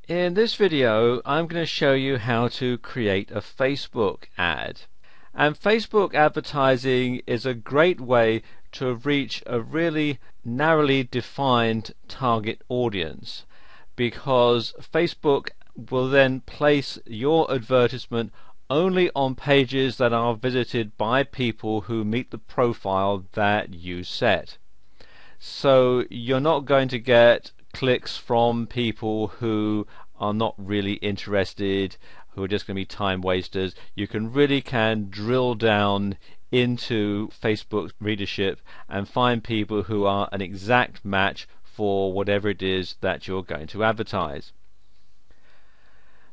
In this video I'm going to show you how to create a Facebook ad. And Facebook advertising is a great way to reach a really narrowly defined target audience, because Facebook will then place your advertisement only on pages that are visited by people who meet the profile that you set. So you're not going to get clicks from people who are not really interested, who are just going to be time wasters. You really can drill down into Facebook's readership and find people who are an exact match for whatever it is that you're going to advertise.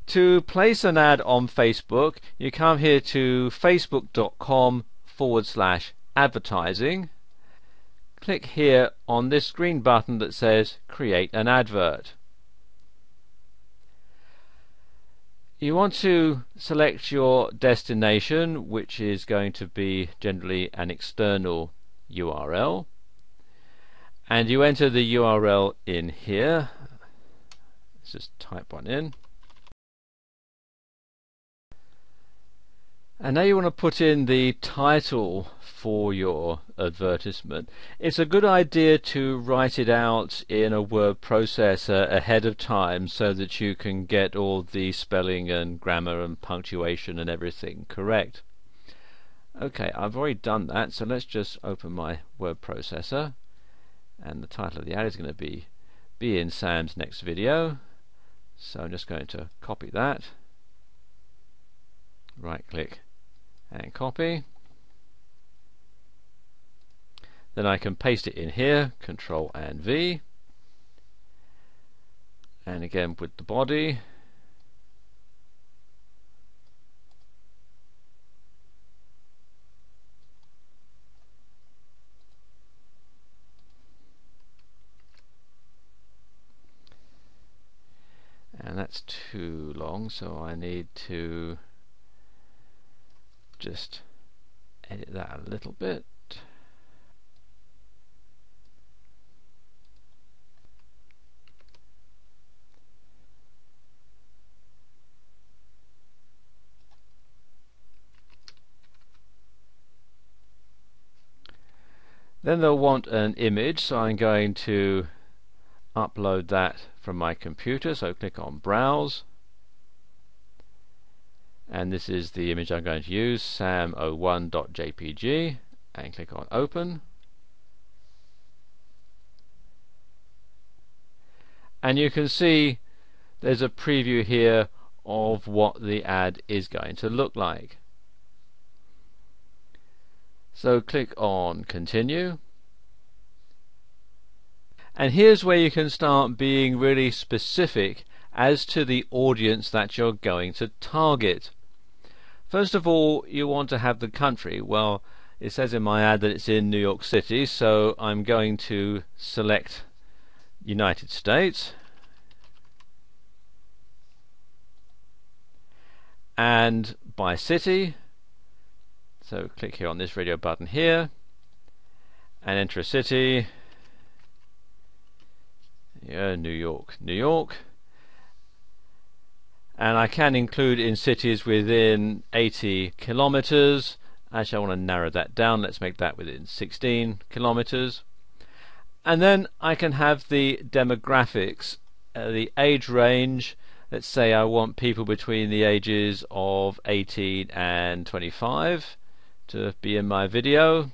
To place an ad on Facebook, you come here to facebook.com/advertising. Click here on this green button that says Create an Advert. You want to select your destination, which is going to be generally an external URL, and you enter the URL in here. Let's just type one in. And now you want to put in the title for your advertisement. It's a good idea to write it out in a word processor ahead of time so that you can get all the spelling and grammar and punctuation and everything correct. Okay, I've already done that, so let's just open my word processor, and the title of the ad is going to be in Sam's next video. So I'm just going to copy that, right click and copy. Then I can paste it in here, Control and V, and again with the body. And that's too long, so I need to just edit that a little bit. Then they'll want an image, so I'm going to upload that from my computer, so click on Browse, and this is the image I'm going to use, sam01.jpg, and click on Open. And you can see there's a preview here of what the ad is going to look like. So click on Continue, and here's where you can start being really specific as to the audience that you're going to target. First of all, you want to have the country. Well, it says in my ad that it's in New York City, so I'm going to select United States, and by city, so click here on this radio button here and enter a city. Yeah, New York, New York. And I can include in cities within 80 kilometers. Actually, I want to narrow that down. Let's make that within 16 kilometers. And then I can have the demographics, the age range. Let's say I want people between the ages of 18 and 25 to be in my video.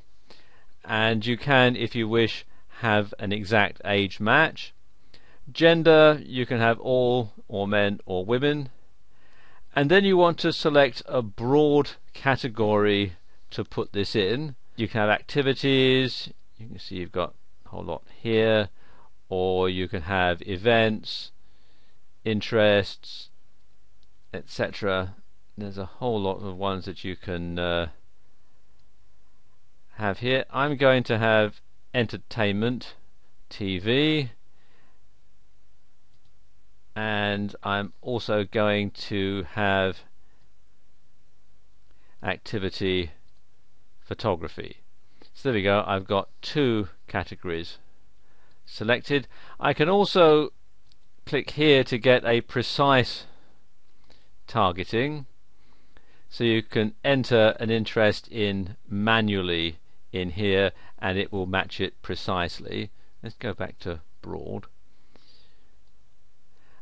And you can, if you wish, have an exact age match. Gender, you can have all, or men or women. And then you want to select a broad category to put this in. You can have activities, you can see you've got a whole lot here, or you can have events, interests, etc. There's a whole lot of ones that you can have here. I'm going to have entertainment, TV, and I'm also going to have activity photography. So there we go, I've got two categories selected. I can also click here to get a precise targeting. So you can enter an interest in manually in here and it will match it precisely. Let's go back to broad.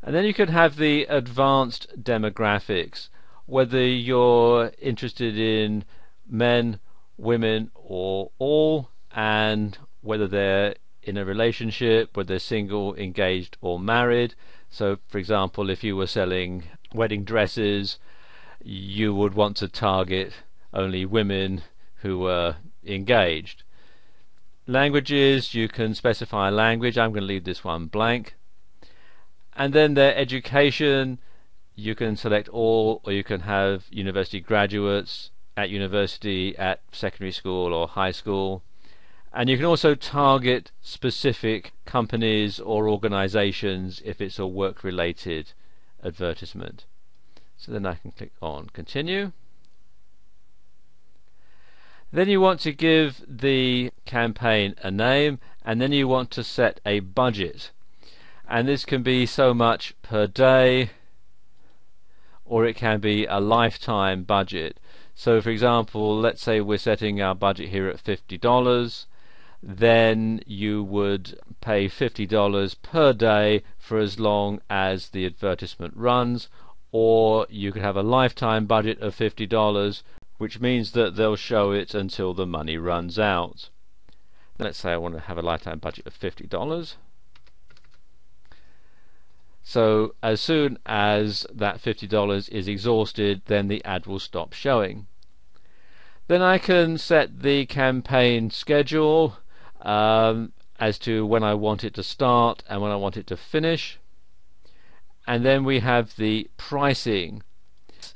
And then you can have the advanced demographics, whether you're interested in men, women or all, and whether they're in a relationship, whether they're single, engaged or married. So for example, if you were selling wedding dresses, you would want to target only women who were engaged. Languages, you can specify a language. I'm going to leave this one blank. And then their education, you can select all, or you can have university graduates, at university, at secondary school or high school. And you can also target specific companies or organizations if it's a work related advertisement. So then I can click on continue. Then you want to give the campaign a name, and then you want to set a budget, and this can be so much per day or it can be a lifetime budget. So for example, let's say we're setting our budget here at $50, then you would pay $50 per day for as long as the advertisement runs, or you could have a lifetime budget of $50, which means that they'll show it until the money runs out. Let's say I want to have a lifetime budget of $50. So as soon as that $50 is exhausted, then the ad will stop showing. Then I can set the campaign schedule as to when I want it to start and when I want it to finish. And then we have the pricing.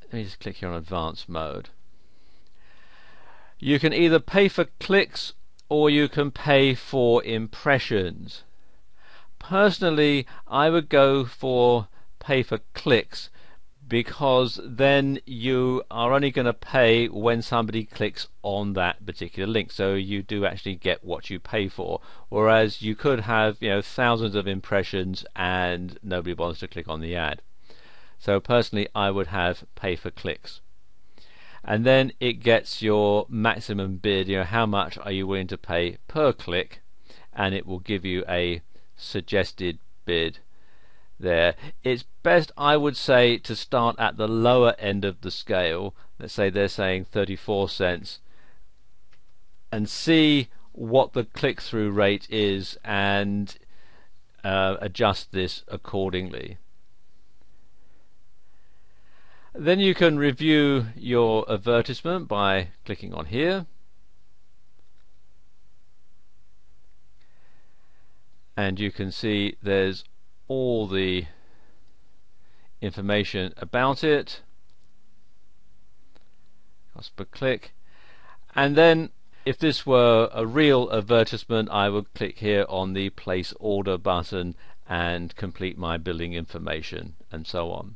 Let me just click here on advanced mode. You can either pay for clicks or you can pay for impressions. Personally, I would go for pay for clicks, because then you are only going to pay when somebody clicks on that particular link, so you do actually get what you pay for. Whereas you could have, thousands of impressions and nobody bothers to click on the ad. So personally, I would have pay for clicks. And then it gets your maximum bid, how much are you willing to pay per click, and it will give you a suggested bid there. It's best, I would say, to start at the lower end of the scale. Let's say they're saying 34 cents, and see what the click-through rate is and adjust this accordingly. Then you can review your advertisement by clicking on here, and you can see there's all the information about it, cost per click. And then if this were a real advertisement, I would click here on the place order button and complete my billing information and so on.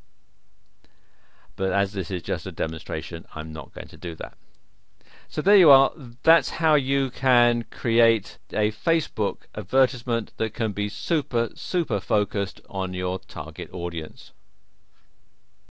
But as this is just a demonstration, I'm not going to do that. So there you are. That's how you can create a Facebook advertisement that can be super focused on your target audience.